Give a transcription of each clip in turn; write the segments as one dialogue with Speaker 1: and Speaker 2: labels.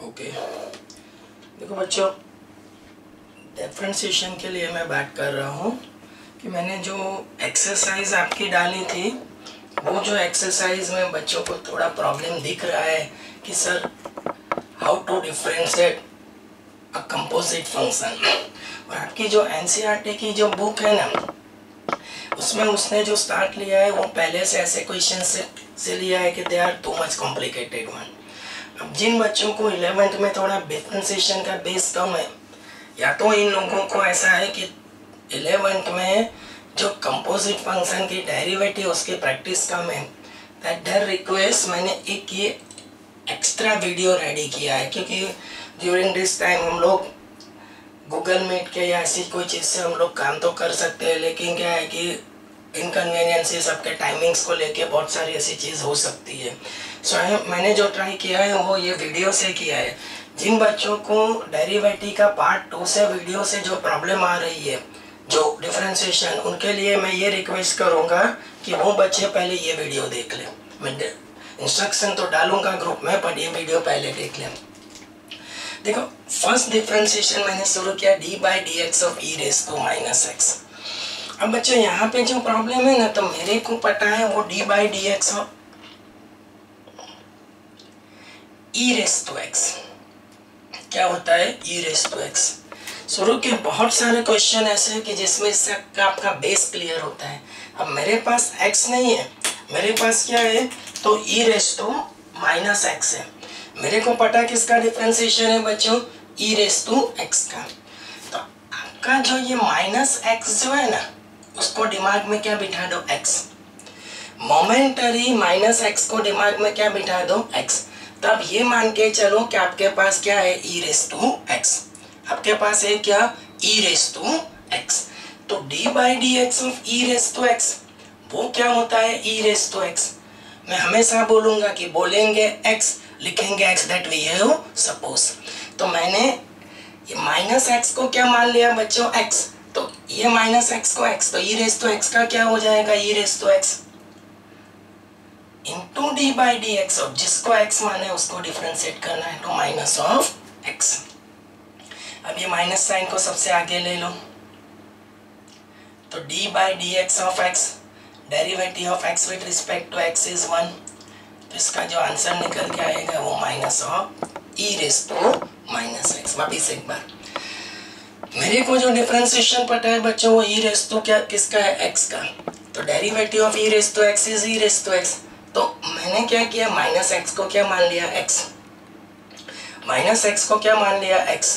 Speaker 1: Okay, देखो बच्चों, differentiation के लिए मैं बात कर रहा हूँ कि मैंने जो एक्सरसाइज आपकी डाली थी, वो जो एक्सरसाइज में बच्चों को थोड़ा प्रॉब्लम दिख रहा है कि sir how to differentiate a composite function. और आपकी जो एनसीईआरटी की जो बुक है ना, उसमें उसने जो स्टार्ट लिया है वो पहले से ऐसे क्वेश्चन से लिया है कि they are too much complicated one. अब जिन बच्चों को 11th में थोड़ा डिफरेंशिएशन का बेस कम है, या तो इन लोगों को ऐसा है कि 11th में जो कंपोजिट फंक्शन की डेरिवेटिव उसकी प्रैक्टिस कम है, दैट देयर रिक्वेस्ट मैंने एक ये एक्स्ट्रा वीडियो रेडी किया है, क्योंकि ड्यूरिंग दिस टाइम हम लोग गूगल मीट के या ऐसी कोई चीज़ से हम लोग काम तो कर सकते हैं, लेकिन क्या है कि इनकन्वीनियंसेस सबके टाइमिंग्स को लेके बहुत सारी ऐसी चीज़ हो सकती है। सो मैंने जो ट्राई किया है वो ये वीडियो से किया है। जिन बच्चों को डेरिवेटिव का पार्ट 2 से वीडियो से जो प्रॉब्लम आ रही है, जो डिफरेंशिएशन, उनके लिए मैं ये रिक्वेस्ट करूँगा कि वो बच्चे पहले ये वीडियो देख लें। मैं इंस्ट्रक्शन तो डालूंगा ग्रुप में, पर ये वीडियो पहले देख लें। देखो, फर्स्ट डिफरेंशिएशन मैंने शुरू किया d/dx of e raise to -x। अब बच्चों यहाँ पे जो प्रॉब्लम है ना, तो मेरे को पता है वो d/dx of e raise to x क्या होता है, e रेज़ टू x। शुरू के बहुत सारे क्वेश्चन ऐसे हैं कि जिसमें इससे आपका बेस क्लियर होता है। अब मेरे पास x नहीं है, मेरे पास क्या है, तो e रेज़ टू -x है। मेरे को पता किसका डिफरेंशिएशन है बच्चों, e रेज़ टू x का। तो आपका जो ये -x जो है ना, उसको दिमाग में क्या बिठा दो, x। मोमेंटरी -x को दिमाग में क्या बिठा दो, x। तब ये मान के चलो कि आपके पास क्या है, e रेज़ टू x। आपके पास है क्या, e रेज़ टू x। तो d/dx of e raise to x वो क्या होता है, e रेज़ टू x। मैं हमेशा बोलूंगा कि बोलेंगे x, लिखेंगे x, that we have suppose. तो मैंने ये -x को क्या मान लिया बच्चों, x। तो ये -x को x, तो e रेज़ टू x का क्या हो जाएगा, e raise to x into d/dx of, जिसको x माने उसको डिफरेंशिएट करना है, तो माइनस ऑफ x। अब ये माइनस साइन को सबसे आगे ले लो, तो d/dx of x, derivative of x with respect to x is 1। तो इसका जो आंसर निकल के आएगा वो minus of e raise to -x। वापिस एक बार, मेरे को जो डिफरेंशिएशन पता है बच्चों वो e रेज़ टू क्या किसका है, x का। तो derivative of e raise to x is e raise to x। तो मैंने क्या किया, -x को क्या मान लिया, x। -x को क्या मान लिया, x।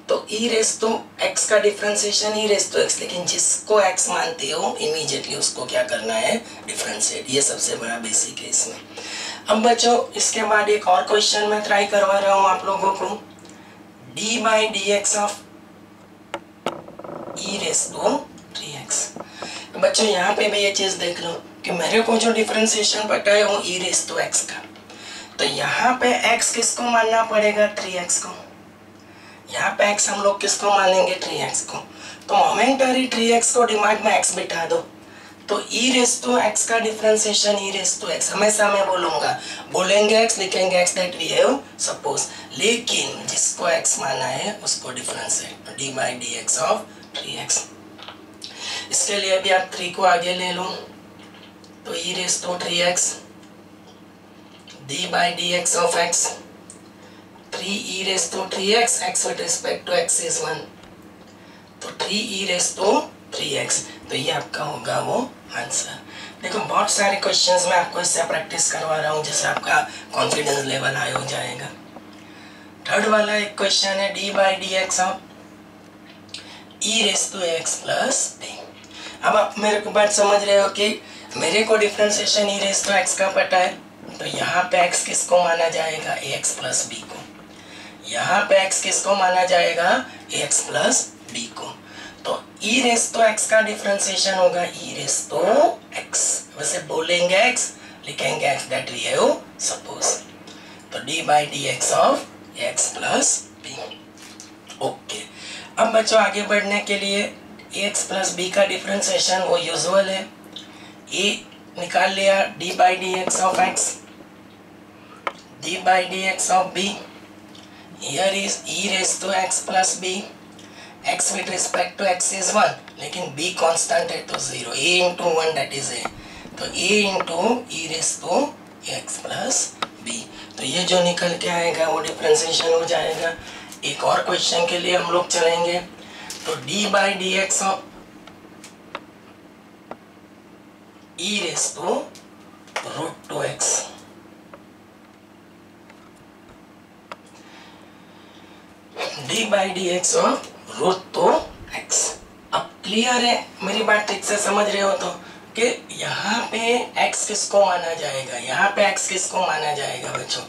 Speaker 1: तो e रेज़ टू x का differentiation e raise to x, लेकिन जिसको x मानते हो इमीडिएटली उसको क्या करना है, डिफरेंशिएट। ये सबसे बड़ा बेसिक है इसमें। अब बच्चों इसके बाद एक और क्वेश्चन मैं ट्राई करवा रहा हूँ आप लोगों को, d/dx of e raise to 3x। बच्चों यहाँ पे भी ये चीज़ देख लो कि मेरे को जो डिफरेंशिएशन पता है वो e रेज़ टू x का। तो यहाँ पे x किसको मानना पड़ेगा, 3x को। यहाँ पे x हम लोग किसको मानेंगे, 3x को। तो मोमेंटरी 3x को दिमाग में x बिठा दो, तो e रेज़ टू x का differentiation e raise to x। हमेशा मैं बोलूँगा, बोलेंगे x, लिखेंगे x, that we have suppose. लेकिन जिसको x माना है उसको डिफरेंशिएट, d/dx ऑफ 3x। इसके लिए भी आप 3 को आगे ले लो, तो e raise to 3x, d/dx of x, 3e raise to 3x, x with respect to x is 1। तो 3e रेज़ टू 3x, तो ये आपका होगा वो आंसर। देखो बहुत सारे क्वेश्चंस मैं आपको इससे प्रैक्टिस करवा रहा हूँ, जिससे आपका कॉन्फिडेंस लेवल हाई हो जाएगा। थर्ड वाला एक क्वेश्चन है d/dx of e raise to x plus b। अब आप मेरे को बात समझ रहे हो कि मेरे को differentiation e raise to x का पता है, तो यहाँ पे x किसको माना जाएगा, ax प्लस b को। यहाँ पे x किसको माना जाएगा, ax प्लस b को। तो e रेज़ टू x का डिफरेंशिएशन होगा e रेज़ टू x। वैसे बोलेंगे x, लिखेंगे x, that we have suppose. तो d/dx of x plus b। Okay, अब बच्चों आगे बढ़ने के लिए ax प्लस b का डिफरेंशिएशन वो यूजुअल है, a निकाल लिया, d/dx of x, d/dx of b here is e raise to x plus b, x with respect to x is 1, लेकिन b कांस्टेंट है तो 0, a into 1 that is a, तो a into e raise to x plus b, तो ये जो निकल के आएगा वो डिफरेंशिएशन हो जाएगा। एक और क्वेश्चन के लिए हम लोग चलेंगे, तो d by d x of e raise to root two x, d by d x of root two x. अब क्लियर है, मेरी बात ठीक से समझ रहे हो तो, कि यहाँ पे x किसको माना जाएगा, यहाँ पे x किसको माना जाएगा बच्चों,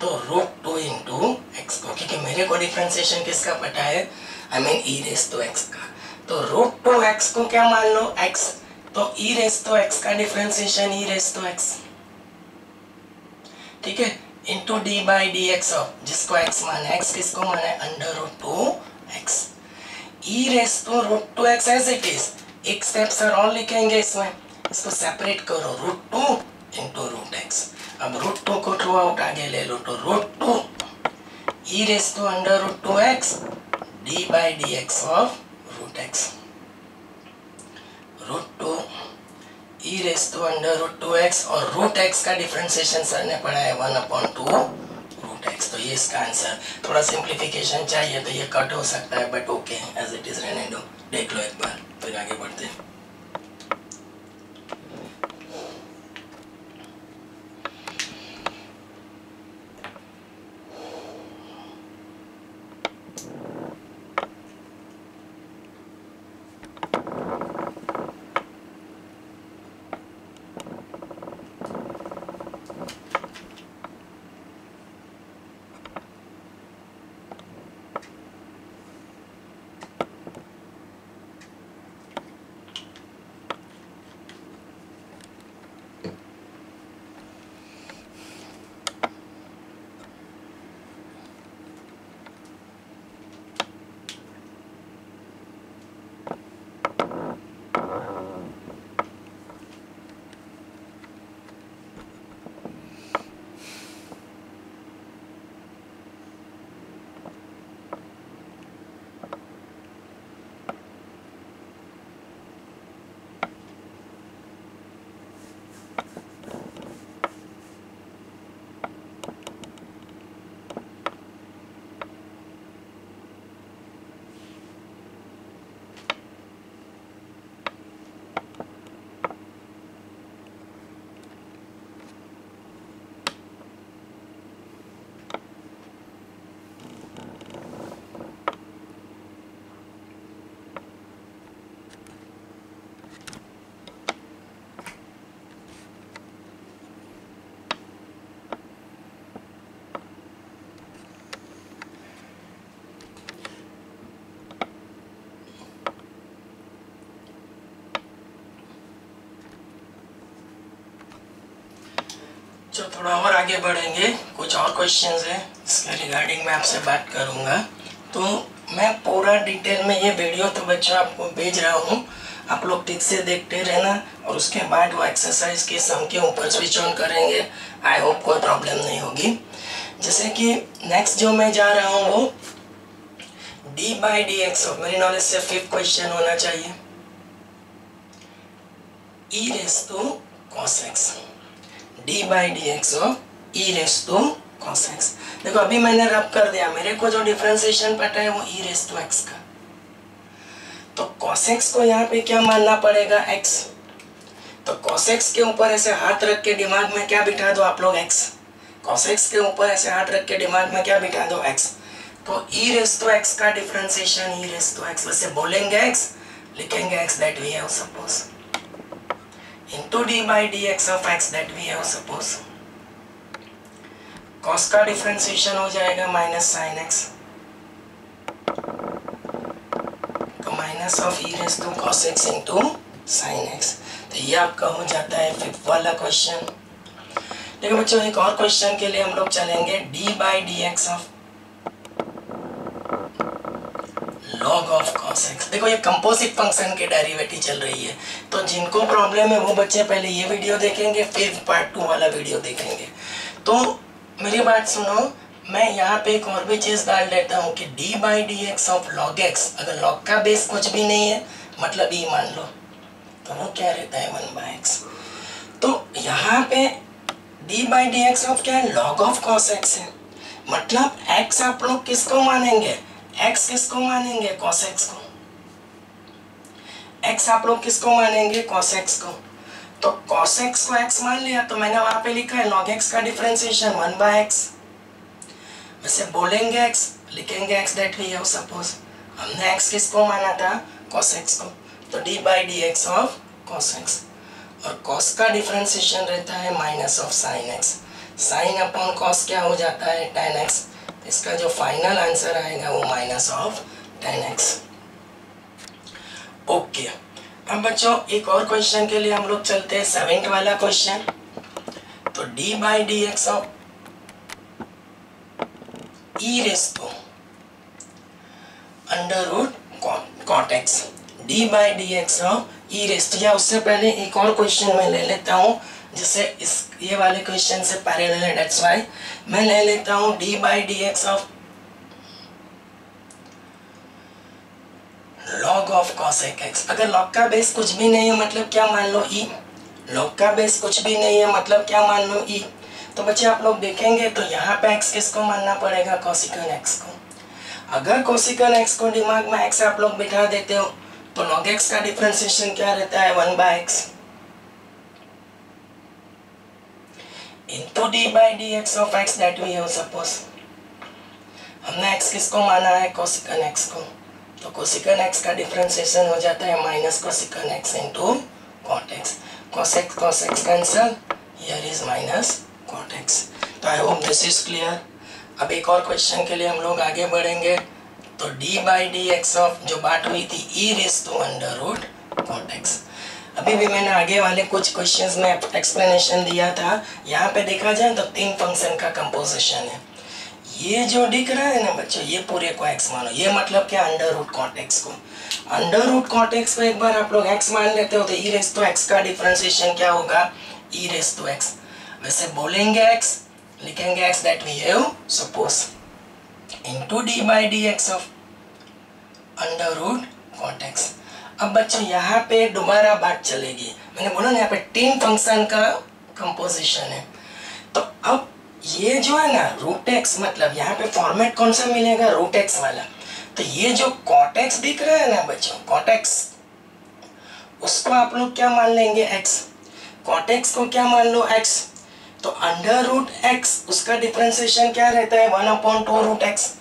Speaker 1: तो रूट टू इंटू एक्स को, क्योंकि मेरे को डिफरेंशिएशन किसका पता है, I mean e raise to x का, तो रूट टू एक्स को क्या मान लो x, तो ई रेस टू एक्स का differentiation e raise to x, ठीक है, into d by d x of, जिसको x माना है, x किसको माना है, under root two x, e raise to root two x as it is, एक स्टेप सर और लिखेंगे इसमें, इसको सेपरेट करो, root two into root x, अब रूट टू को थ्रू आउट आगे ले लो, तो root two e raise to under root two x d by d x of root x, root two e raise to under root two x, और root x का differentiation sir ने पढ़ा है 1/2 root x, तो ये इसका answer. थोड़ा simplification चाहिए तो ये कट हो सकता है, but okay as it is रहने दो, देख लो एक बार फिर आगे बढ़ते हैं। जो थोड़ा और आगे बढ़ेंगे, कुछ और क्वेश्चंस है इसके रिगार्डिंग मैं आपसे बात करूंगा, तो मैं पूरा डिटेल में ये वीडियो तो बच्चों आपको भेज रहा हूँ, आप लोग ठीक से देखते रहना, और उसके बाद वो एक्सरसाइज के सम के ऊपर स्विच ऑन करेंगे, आई होप कोई प्रॉब्लम नहीं होगी। जैसे कि नेक्स्ट जो मैं जा रहा हूँ वो डी बाई डी एक्स, मेरी नॉलेज से 5th क्वेश्चन होना चाहिए, e raise to cos x, d by d x of e raise to cos x. देखो अभी मैंने रब कर दिया, मेरे को जो डिफरेंशिएशन पता है वो ई रेस टू एक्स का, तो कॉस एक्स को यहाँ पे क्या मानना पड़ेगा, एक्स, तो कॉस एक्स के ऊपर ऐसे हाथ रख के दिमाग में क्या बिठा दो आप लोग, एक्स, कॉस एक्स के ऊपर ऐसे हाथ रख के दिमाग में क्या बिठा दो, एक्स, तो ई रेस टू एक्स का differentiation e raise to x, वैसे बोलेंगे एक्स, लिखेंगे x that we have suppose, into d by dx of x that we have suppose, cos का डिफरेंशिएशन हो जाएगा माइनस साइन एक्स, तो minus of e raise to cos x into sine x, तो ये आपका हो जाता है 5th वाला क्वेश्चन। देखो बच्चों एक और क्वेश्चन के लिए हम लोग चलेंगे, d by d x of log of cos x। देखो ये कंपोजिट फंक्शन के डेरिवेटिव चल रही है, तो जिनको प्रॉब्लम है वो बच्चे पहले ये वीडियो देखेंगे, फिर पार्ट 2 वाला वीडियो देखेंगे। तो मेरी बात सुनो, मैं यहाँ पे एक और भी चीज़ डाल देता हूँ कि D by d x of log x, अगर लॉग का बेस कुछ भी नहीं है मतलब ई मान लो, तो वो क्या रहता है 1 बाई एक्स। तो यहाँ पे D by d x of क्या है, लॉग ऑफ कॉस एक्स है। मतलब एक्स आप लोग किसको मानेंगे, एक्स किसको मानेंगे, कॉस एक्स को। एक्स आप लोग किसको मानेंगे, कॉस एक्स को। तो कॉस एक्स को एक्स मान लिया, तो मैंने वहां पे लिखा है लॉग एक्स का डिफरेंशिएशन 1 बाय एक्स। वैसे बोलेंगे एक्स, लिखेंगे x that we have suppose. हमने एक्स किसको माना था, कॉस एक्स को, तो d by d x of cos x. और कॉस का डिफरेंशिएशन रहता है minus of sine x. Sine upon cos क्या हो जाता है, टेन एक्स। इसका जो फाइनल आंसर आएगा वो माइनस ऑफ 10x। ओके, अब बच्चों एक और क्वेश्चन के लिए हम लोग चलते हैं, 7th वाला क्वेश्चन। तो d by d x of e raise to under root cot x, d by d x of e raise to. या उससे पहले एक और क्वेश्चन मैं ले लेता हूँ जिससे इस ये वाले क्वेश्चन से पैरेलल है, दैट्स व्हाई मैं ले लेता हूँ d by d x of log of cosec x. अगर लॉग का बेस कुछ भी नहीं है मतलब क्या मान लो ई, लॉग का बेस कुछ भी नहीं है मतलब क्या मान लो ई। तो बच्चे आप लोग देखेंगे तो यहाँ पे एक्स किसको मानना पड़ेगा, कोसिकन एक्स को। अगर कोसिकन एक्स को दिमाग में एक्स आप लोग बिठा देते हो तो लॉग एक्स का डिफरेंशिएशन क्या रहता है, 1 by x into d by d x of x that we have suppose. हमने एक्स किसको माना है, कोसिकन एक्स को, तो कोसिकन एक्स का डिफरेंशिएशन हो जाता है minus cosecant x into cot x. Cos x cancel, here is minus cot x. तो I hope this is clear. अब एक और क्वेश्चन के लिए हम लोग आगे बढ़ेंगे। तो d by d x of जो बात हुई थी e raise to under root cot x. अभी भी मैंने आगे वाले कुछ क्वेश्चंस में एक्सप्लेनेशन दिया था। यहाँ पे देखा जाए तो 3 फंक्शन का कंपोजिशन है। ये जो दिख रहा है ना बच्चों, ये पूरे को x मानो, ये मतलब क्या, अंडर रूट कॉट एक्स को। अंडर रूट कॉट एक्स को एक बार आप लोग x मान लेते हो तो ई रेस टू एक्स का डिफरेंशिएशन क्या होगा, ई रेस टू एक्स। वैसे बोलेंगे x, लिखेंगे x that we have suppose into d by d x of under root cot x. अब बच्चों यहाँ पे दोबारा बात चलेगी, मैंने बोला ना यहाँ पे 3 फंक्शन का कंपोजिशन है। तो अब ये जो है ना रूट एक्स, मतलब यहाँ पे फॉर्मेट कौन सा मिलेगा, रूट एक्स वाला। तो ये जो कॉट एक्स दिख रहा है ना बच्चों, कॉट एक्स, उसको आप लोग क्या मान लेंगे, एक्स। कॉट एक्स को क्या मान लो, एक्स। तो अंडर रूट एक्स उसका डिफरेंशिएशन क्या रहता है, 1/2 रूट एक्स।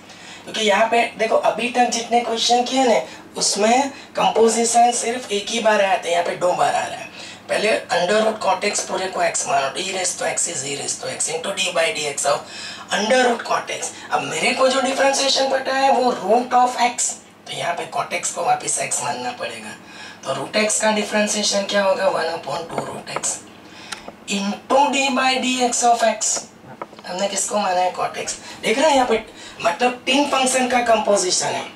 Speaker 1: क्योंकि यहाँ पे देखो अभी तक जितने क्वेश्चन किए ना उसमें कंपोजिशन सिर्फ एक ही बार आया था, यहाँ पे 2 बार आ रहा है। पहले अंडर रूट कॉट एक्स पूरे को एक्स मानो, d raise to x is e raise to x into d by d x of under root cot x. अब मेरे को जो डिफरेंशिएशन पता है वो रूट ऑफ एक्स, तो यहाँ पे कॉट एक्स को वापस एक्स मानना पड़ेगा। तो रूट एक्स का डिफरेंशिएशन क्या होगा, 1/2 root x into d by d x of x. हमने किसको माना है, कॉट एक्स। देख रहे हैं यहाँ पे मतलब 3 फंक्शन का कंपोजिशन है।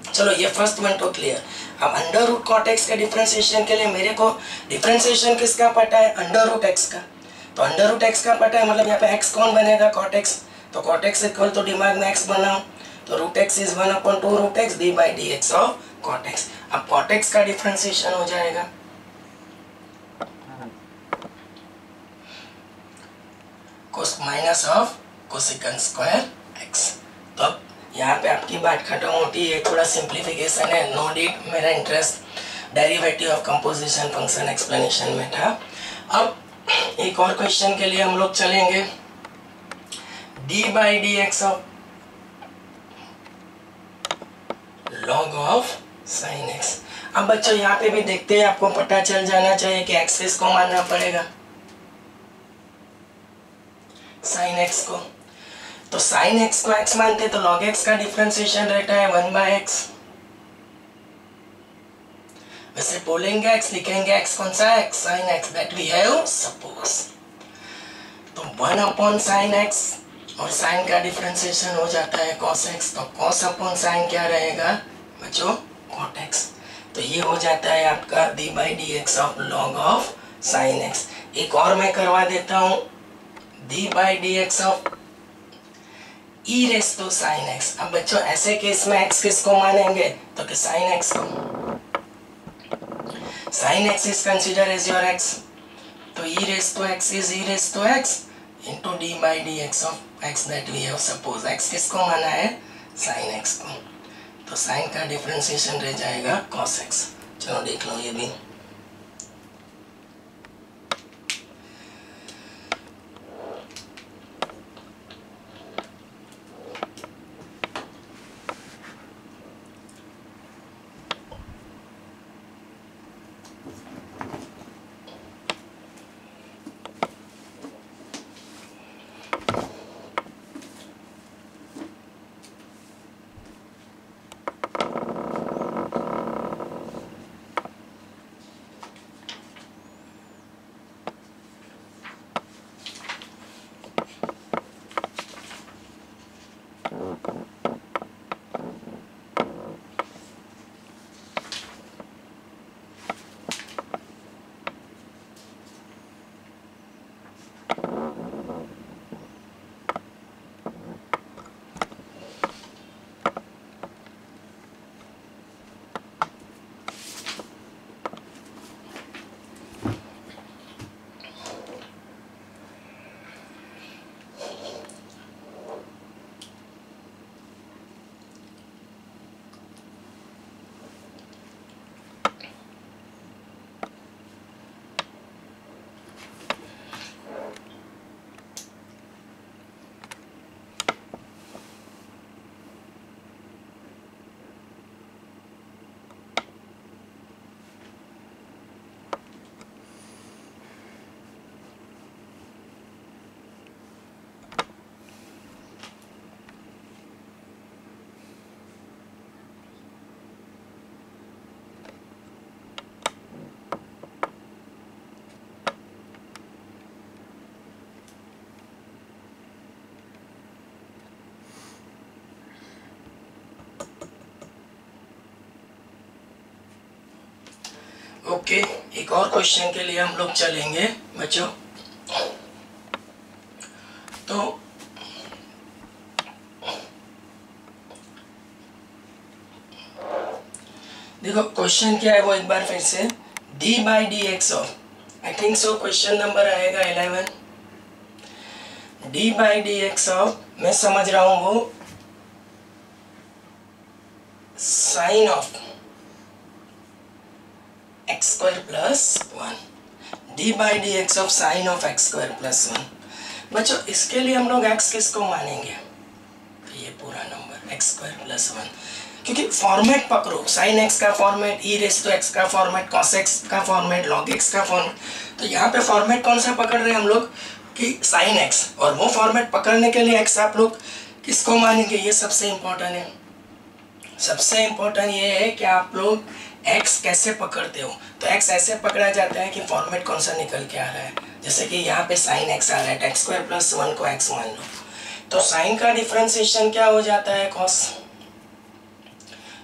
Speaker 1: चलो ये फर्स्ट वन तो क्लियर। अब अंडर रूट कॉट एक्स के डिफरेंशिएशन के लिए मेरे को डिफरेंशिएशन किसका पता है, अंडर रूट एक्स का। तो अंडर रूट एक्स का पता है मतलब यहाँ पे एक्स कौन बनेगा, कॉट एक्स। तो कॉट एक्स इक्वल तो दिमाग में एक्स बनाओ, तो root x is 1/2 root x d by d x of cot x. अब कॉट एक्स का डिफरेंशिएशन हो जाएगा minus of cosecant square x. तो अब यहाँ पे आपकी बात खत्म होती है, थोड़ा सिंप्लीफिकेशन है, नो डीड। मेरा interest derivative of composition function explanation में था। अब एक और क्वेश्चन के लिए हम लोग चलेंगे, D by d x of log of sine x. अब बच्चों यहाँ पे भी देखते हैं, आपको पता चल जाना चाहिए कि एक्सिस को मानना पड़ेगा, साइन एक्स को। तो साइन एक्स को एक्स मानते तो लॉग एक्स का डिफरेंशिएशन रहता है 1 बाय एक्स। वैसे बोलेंगे एक्स, लिखेंगे एक्स कौन सा, x sine x that we have suppose. तो 1 साइन एक्स और साइन का डिफरेंशिएशन हो जाता है कॉस एक्स। तो कॉस अपॉन साइन क्या रहेगा बच्चों, कॉट एक्स। तो ये हो जाता है आपका d by d x of log of sine x. एक और मैं करवा देता हूँ, d by d x of e raise to sine x. अब बच्चों ऐसे केस में एक्स किसको मानेंगे, तो कि साइन एक्स को। Sine x is consider as your x, तो e raise to x is e raise to x into d by d x of x that we have suppose. X किसको माना है, sign x को, तो sign का differentiation रह जाएगा cos x. चलो देख लो ये भी। ओके, एक और क्वेश्चन के लिए हम लोग चलेंगे बच्चों। तो देखो क्वेश्चन क्या है वो एक बार फिर से, d by d x of, I think so question number आएगा 11। D by d x of, मैं समझ रहा हूं वो sine of x square plus 1, d by d x of sine of x square plus 1। बच्चों इसके लिए हम लोग एक्स किसको मानेंगे, तो ये पूरा नंबर एक्स स्क्वायर प्लस 1, क्योंकि फॉर्मेट पकड़ो, साइन एक्स का format, e raise to x का फॉर्मेट, कॉस एक्स का फॉर्मेट, लॉग एक्स का फॉर्मेट। तो यहाँ पे फॉर्मेट कौन सा पकड़ रहे हैं हम लोग कि साइन एक्स, और वो फॉर्मेट पकड़ने के लिए एक्स आप लोग किसको मानेंगे, ये सबसे इम्पोर्टेंट है। सबसे इम्पोर्टेंट ये है कि आप लोग एक्स कैसे पकड़ते हो। तो एक्स ऐसे पकड़ा जाता है कि फॉर्मेट कौन सा निकल के आ रहा है, जैसे कि यहाँ पे साइन एक्स आ रहा है, एक्स स्क्वायर प्लस 1 को एक्स मान लो, तो साइन का डिफरेंशिएशन क्या हो जाता है, कॉस।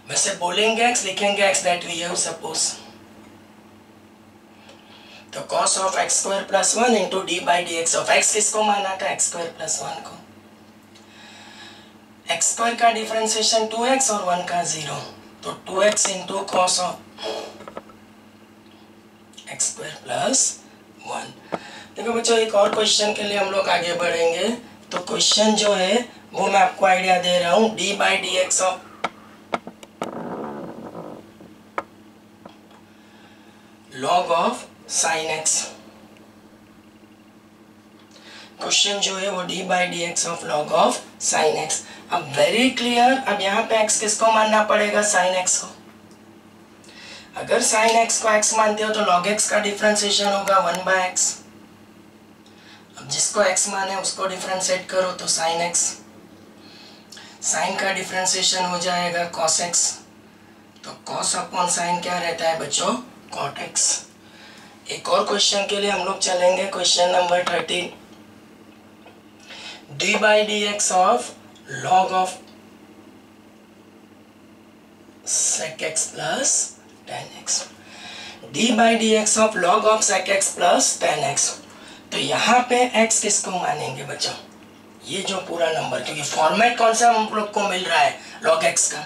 Speaker 1: वैसे बोलेंगे एक्स, लिखेंगे x that we have suppose, तो cos of x square plus 1 into d by d x of x किसको माना था, एक्स स्क्वायर प्लस 1 को। एक्स स्क्वायर का डिफरेंशिएशन 2x और 1 का 0, तो 2x into cos of x square plus 1। देखो बच्चों एक और क्वेश्चन के लिए हम लोग आगे बढ़ेंगे। तो क्वेश्चन जो है वो मैं आपको आइडिया दे रहा हूँ, d by d x of log of sine x. Question जो है वो d by d x of log of sine x. अब वेरी क्लियर, अब यहाँ पे x किसको मानना पड़ेगा, साइन x को। अगर साइन x को x मानते हो तो log x का डिफरेंशिएशन होगा 1 बाय x। अब जिसको x माने उसको डिफरेंशिएट करो तो साइन x, साइन का डिफरेंशिएशन हो जाएगा cos x, तो cos अपॉन साइन क्या रहता है बच्चों, cot x। एक और क्वेश्चन के लिए हम लोग चलेंगे, question number 13, D by d x of log of sec x plus tan x, d by dx of log of sec x plus tan x। तो यहाँ पे x किसको मानेंगे बच्चों, ये जो पूरा नंबर, क्योंकि फॉर्मेट कौन सा हम लोग को मिल रहा है, log x का,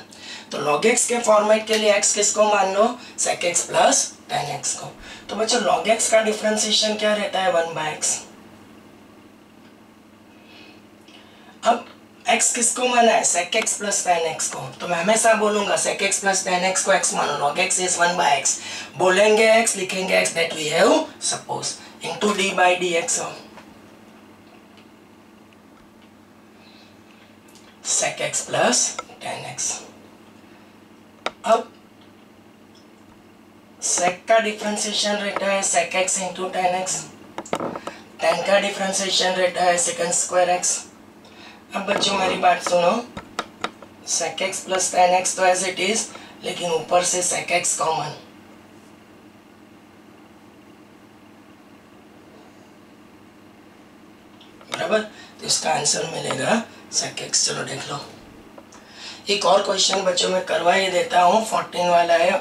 Speaker 1: तो log x के फॉर्मेट के लिए x किसको मान लो, sec x plus tan x को। तो बच्चों log x का डिफरेंशिएशन क्या रहता है, 1/x। अब x किसको माना है, sec x plus tan x को, तो मैं हमेशा बोलूंगा sec x plus tan x को x मानो, log x इज 1/x, बोलेंगे x, लिखेंगे x, that we have suppose, into d by dx of sec x plus tan x। अब sec का डिफरेंशिएशन रहता है sec x into tan x, tan का differentiation रहता है secant स्क्वायर x। अब बच्चों मेरी बात सुनो, sec x plus tan x तो एज इट इज, लेकिन ऊपर से sec x कॉमन, बराबर, तो इसका आंसर मिलेगा sec x। चलो देख लो, एक और क्वेश्चन बच्चों में करवा ही देता हूँ, 14 वाला है,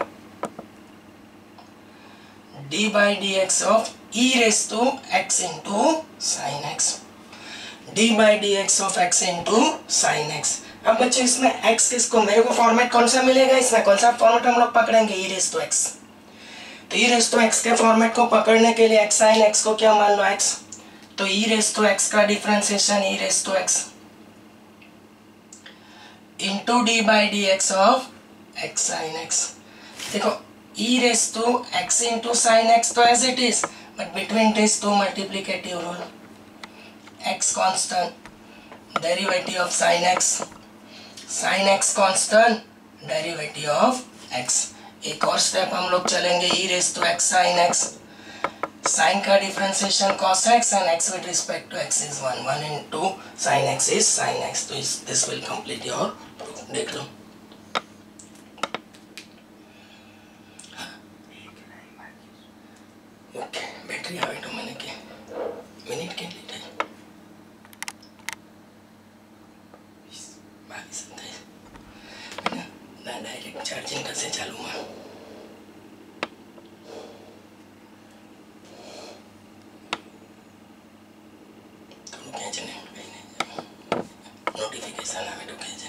Speaker 1: d by dx of e raised to x into sin x, d by dx of x into sin x। अब बच्चों इसमें x किसको, मेरे को फॉर्मेट कौन सा मिलेगा, इसमें कौन सा फॉर्मेट हम लोग पकड़ेंगे, e raised to x। तो e raised to x के फॉर्मेट को पकड़ने के लिए x sin x को क्या मान लो, x, तो e raised to x का differentiation e raised to x into d by dx of x sin x। देखो e raised to x into sin x तो as it is, but between these two multiplicative rule, x constant, derivative of sin x constant, derivative of x। एक और step हम लोग चलेंगे, e raised to x sin x, sin का differentiation cos x and x with respect to x is 1, 1 into sin x is sin x। तो this will complete your proof। देख लो, okay, battery automatic के minute के लिए direct charging कैसे चालू हुआ, notification आवे तो कैसे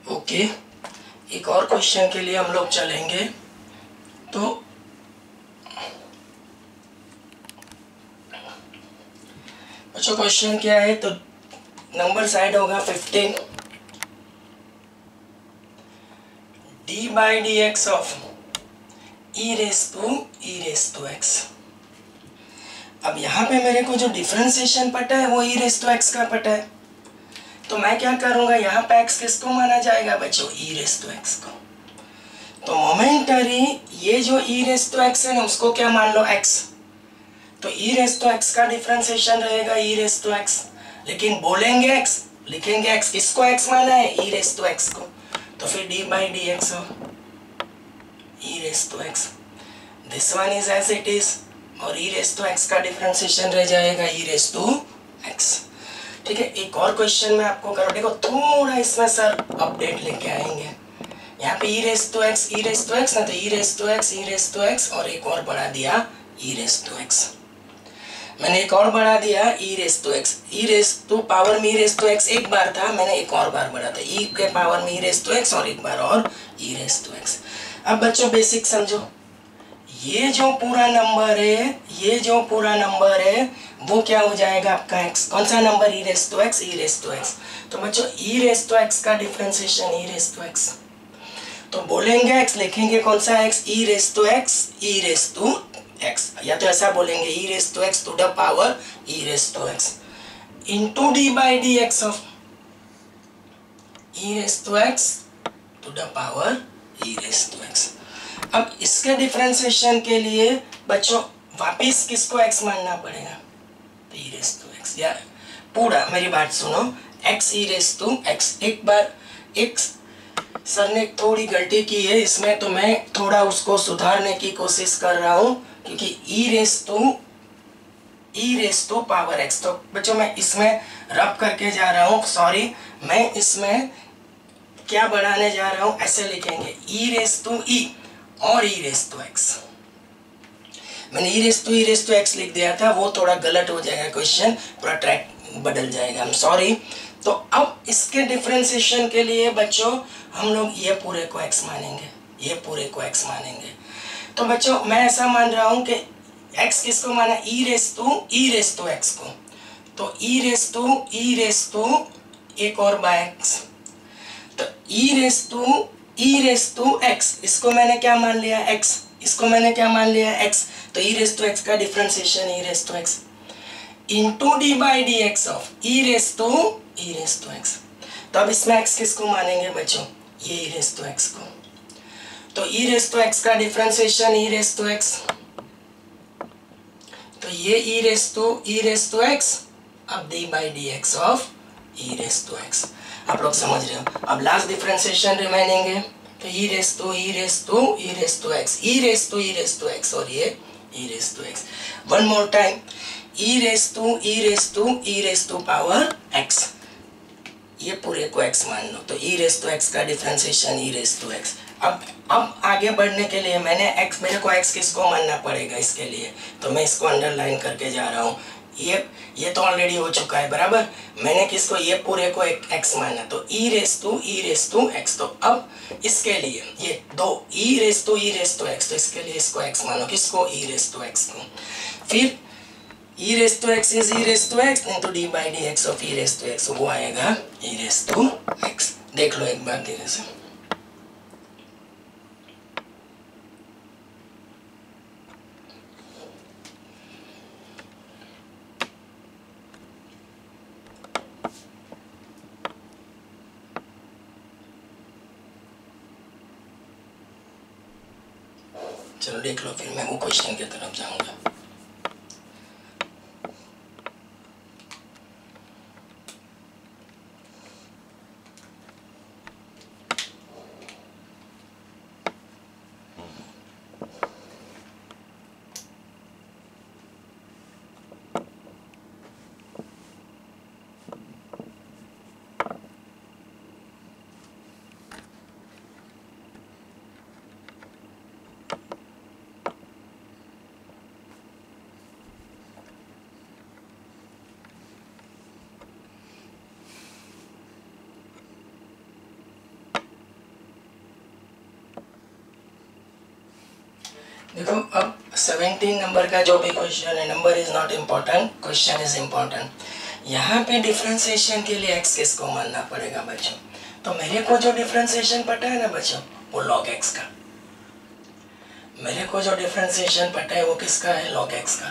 Speaker 1: ओके। एक और क्वेश्चन के लिए हम लोग चलेंगे, तो अच्छा क्वेश्चन क्या है, तो नंबर साइड होगा 15, d by dx of e raised to x। अब यहाँ पे मेरे को जो डिफरेंशिएशन पता है वो e raised to x का पता है, तो मैं क्या करूँगा, यहाँ पे x किसको माना जाएगा बच्चों, e raised to x को। तो मोमेंटरी ये जो e raised to x है ना, उसको क्या मान लो, x, तो e raised to x का डिफरेंशिएशन रहेगा e raised to x, लेकिन बोलेंगे x, लिखेंगे x, किसको x माना है, e raised to x को, तो फिर d by dx हो e raised to x, this one is as it is, और e raised to x का डिफरेंशिएशन रह जाएगा e raised to x। ठीक है, एक और क्वेश्चन में आपको करो, देखो थोड़ा इसमें सर अपडेट लेके आएंगे, यहाँ पे e raised to x ना, तो e raised to x और एक और बढ़ा दिया e raised to x, मैंने एक और बढ़ा दिया e raised to x, e raised to power में e raised to x एक बार था, मैंने एक और बार बढ़ा था e के पावर में e raised to x और एक बार और e raised to x। अब बच्चों बेसिक समझो, ये जो पूरा नंबर है वो क्या हो जाएगा आपका x, कौन सा number, e raised to x। तो बच्चों e raised to x का differentiation e raised to x, तो बोलेंगे x, लिखेंगे कौन सा x, e raise to x, e raise to x, या तो ऐसा बोलेंगे e raise to x to the power e raise to x into d by d x of e raise to x to the power e raise to x। अब इसके differentiation के लिए बच्चों वापिस किसको x मानना पड़ेगा, तो e रेस टू x, या पूरा मेरी बात सुनो, x e raise to x। एक बार एक सर ने थोड़ी गलती की है इसमें, तो मैं थोड़ा उसको सुधारने की कोशिश कर रहा हूँ, क्योंकि e raise to power x, तो बच्चों मैं इसमें रब करके जा रहा हूँ, सॉरी, मैं इसमें क्या बढ़ाने जा रहा हूँ, ऐसे लिखेंगे e रेस टू e और e रेस टू x। मैंने e रेस टू x लिख दिया था, वो थोड़ा गलत हो जाएगा, क्वेश्चन पूरा ट्रैक बदल जाएगा, आई एम सॉरी। तो अब इसके डिफरेंशिएशन के लिए बच्चों हम लोग ये पूरे को x मानेंगे, ये पूरे को x मानेंगे। तो बच्चों मैं ऐसा मान रहा हूँ कि x किसको माना, e रेस टू x को, तो e रेस टू एक और बाय x, तो e रेस टू x, इसको मैंने क्या मान लिया x, इसको मैंने क्या मान लिया x, तो e रेस टू x का differentiation e raise to x into d by d x of e raise to x। तो अब इसमें x किसको मानेंगे बच्चों, ये e रेस टू x को, तो e रेस टू x का differentiation e raise to x, तो ये e रेस टू x, अब d by d x of e raise to x। आप लोग समझ रहे हो। अब लास्ट डिफरेंशिएशन रिमेनिंग है, तो e raise to x, e raise to x और ये e raise to x। One more time, e raise to power x, ये पूरे को x मान लो, तो e रेस टू x का differentiation e raise to x। अब आगे बढ़ने के लिए मेरे को x किसको मानना पड़ेगा इसके लिए, तो मैं इसको अंडरलाइन करके जा रहा हूँ, ये तो ऑलरेडी हो चुका है बराबर, मैंने किसको, ये पूरे को एक x माना, तो e रेस टू x। तो अब इसके लिए ये दो e रेस टू x, तो इसके लिए इसको x मानो, किसको, e रेस टू x को, फिर e raise to x is e raise to x into d by d x of e raise to x, वो आएगा e रेस टू x। देख लो एक बार धीरे से, चलो देख लो, फिर मैं वो क्वेश्चन की तरफ जाऊंगा। देखो अब 17 नंबर का जो भी क्वेश्चन है, number is not important, question is important. यहाँ पे डिफरेंशिएशन के लिए x किसको मानना पड़ेगा बच्चों, तो मेरे को जो डिफरेंशिएशन पता है ना बच्चों, वो log x का, मेरे को जो डिफरेंशिएशन पता है वो किसका है, log x का।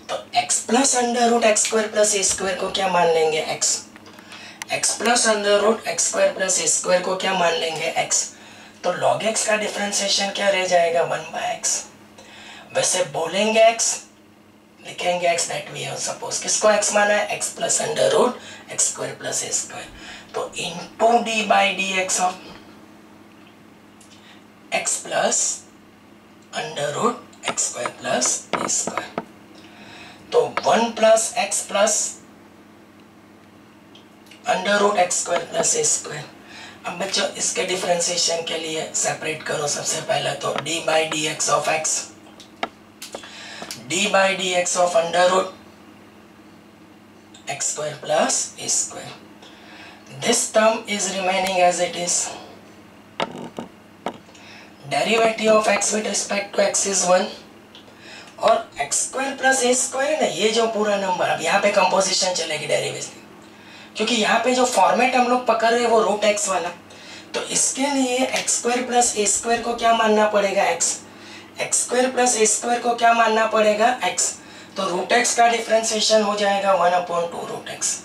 Speaker 1: तो x plus under root x square plus a square को क्या मान लेंगे, x plus under root x square plus a square को क्या मान लेंगे, x। तो log x का डिफरेंशिएशन क्या रह जाएगा, 1/x। वैसे बोलेंगे x, लिखेंगे x that we have suppose, किसको x माना है, x plus under root x square plus a square, तो into d by d x of x plus under root x square plus a square, तो 1 plus x plus under root x square plus a square. अब बच्चों इसके differentiation के लिए separate करो, सबसे पहले तो d by d x of x, d by d x of under root x square plus a square. This term is remaining as it is, derivative of x with respect to x is 1, और x square plus a square है ना, ये जो पूरा number, अब यहाँ पे composition चलेगी डेरिवेटिव, क्योंकि यहाँ पे जो फॉर्मेट हम लोग पकड़ रहे हैं वो रूट एक्स वाला, तो इसके लिए x square plus a square को क्या मानना पड़ेगा, x. X square plus a square को क्या मानना पड़ेगा, एक्स। तो रूट एक्स का डिफरेंशिएशन हो जाएगा 1/2 रूट एक्स।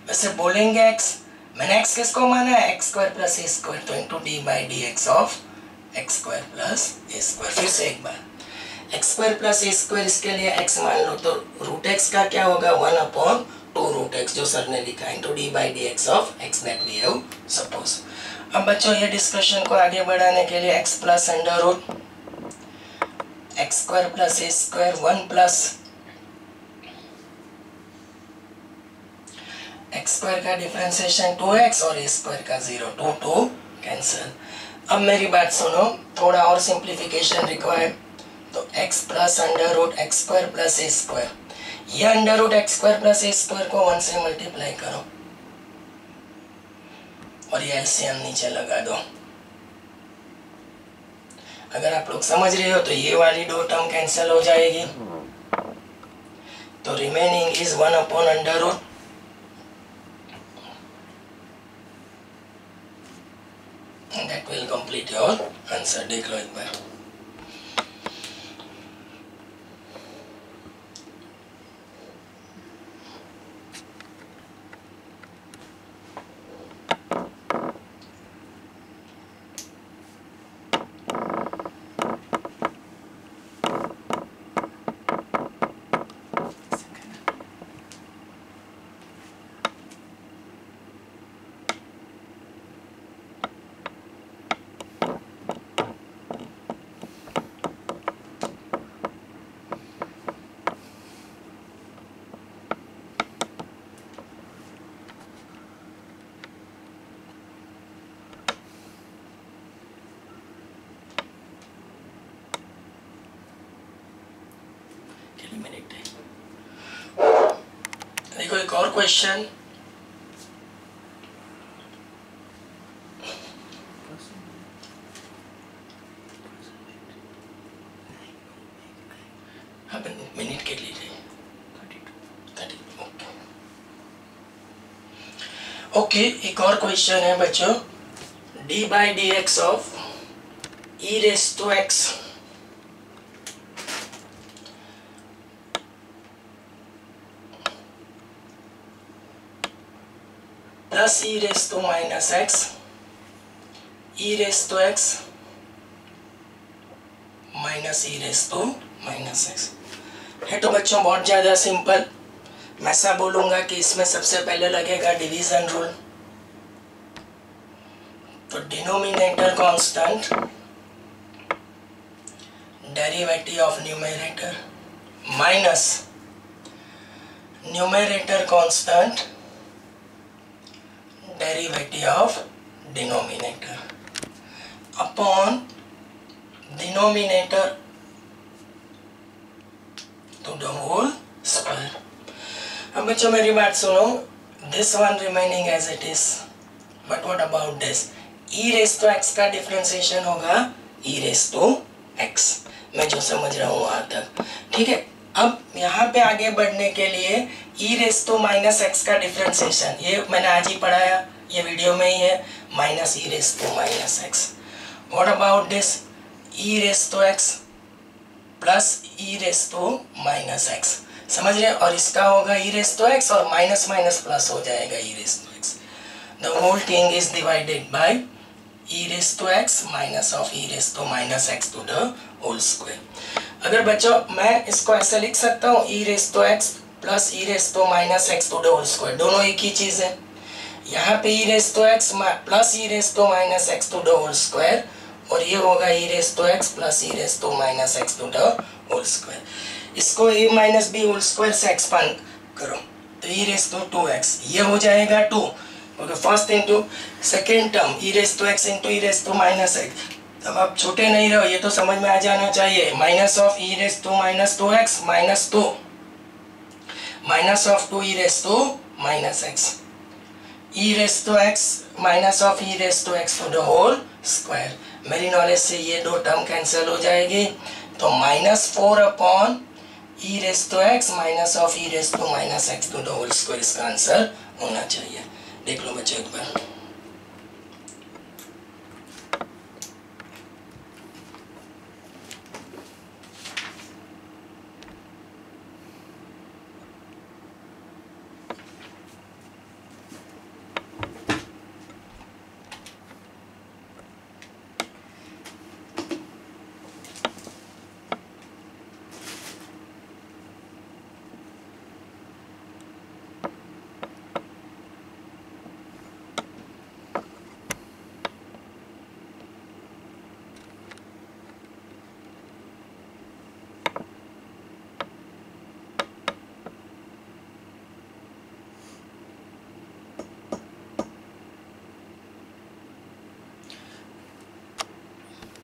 Speaker 1: वैसे बोलेंगे एक्स, मैंने एक्स किसको माना है, x square plus a square, तो into d by d x of x square plus a square. फिर से एक बार, x square plus a square, इसके लिए एक्स मान लो, तो रूट एक्स का क्या होगा 1/2 रूट एक्स जो सर ने लिखा है, into d by d x of x that we have suppose. अब बच्चों ये डिस्कशन को आगे बढ़ाने के लिए x plus under root x square plus a square 1 plus x square का डिफरेंशिएशन 2x और ए स्क्वायर का 0, 2 कैंसिल। अब मेरी बात सुनो, थोड़ा और सिंप्लीफिकेशन रिक्वायर्ड, तो x plus under root x square plus a square, ये under root x square plus a square को 1 से मल्टीप्लाई करो और ये एलसीएम नीचे लगा दो। अगर आप लोग समझ रहे हो तो ये वाली दो टर्म कैंसिल हो जाएगी, तो रिमेनिंग इज 1/अंडर root that will complete your answer। देख लो एक बार। देखो एक और क्वेश्चन, मिनट के लिए 32। ओके, एक और क्वेश्चन है बच्चों, d by d x of e raise to x plus e raise to minus x, e raise to x minus e raise to minus x है। तो बच्चों बहुत ज़्यादा सिंपल, मैं ऐसा बोलूँगा कि इसमें सबसे पहले लगेगा डिवीज़न रूल। तो denominator constant, derivative of numerator minus numerator constant derivative of denominator upon denominator to the whole square। अब बच्चों मेरी बात सुनो, this one remaining as it is, but what about this? e raised to x का differentiation होगा e raised to x, मैं जो समझ रहा हूँ वहाँ तक, ठीक है। अब यहाँ पे आगे बढ़ने के लिए e raised to minus x का डिफरेंशिएशन, ये मैंने आज ही पढ़ाया, ये वीडियो में ही है, minus e raised to minus x। what about this? e raised to x plus e raise to minus x, समझ रहे हैं, और इसका होगा ई रेस टू एक्स और माइनस माइनस प्लस हो जाएगा e raise to x. The whole thing is divided by e raise to x minus of e raise to minus x to the whole square. अगर बच्चों मैं इसको ऐसे लिख सकता हूँ, e raise to x plus e raise to minus x to the whole square, दोनों एक ही चीज़ है। यहाँ पे e raise to x plus e raise to minus x to the whole square, और ये होगा e raise to x plus e raise to minus x to the whole square. इसको a minus b whole square से expand करो, तो e raise to 2x, ये हो जाएगा 2, okay, first into second term e raise to x into e raise to minus x. अब आप छोटे नहीं रहो, ये तो समझ में आ जाना चाहिए, minus of e raise to minus 2x minus 2 minus of 2 e raise to minus x, e raise to x minus of e raise to x to the whole square. मेरी नॉलेज से ये दो टर्म कैंसिल हो जाएगी, तो -4 upon e raise to x minus of e raise to minus x to the whole square इसका answer होना चाहिए। देख लो बच्चों एक बार।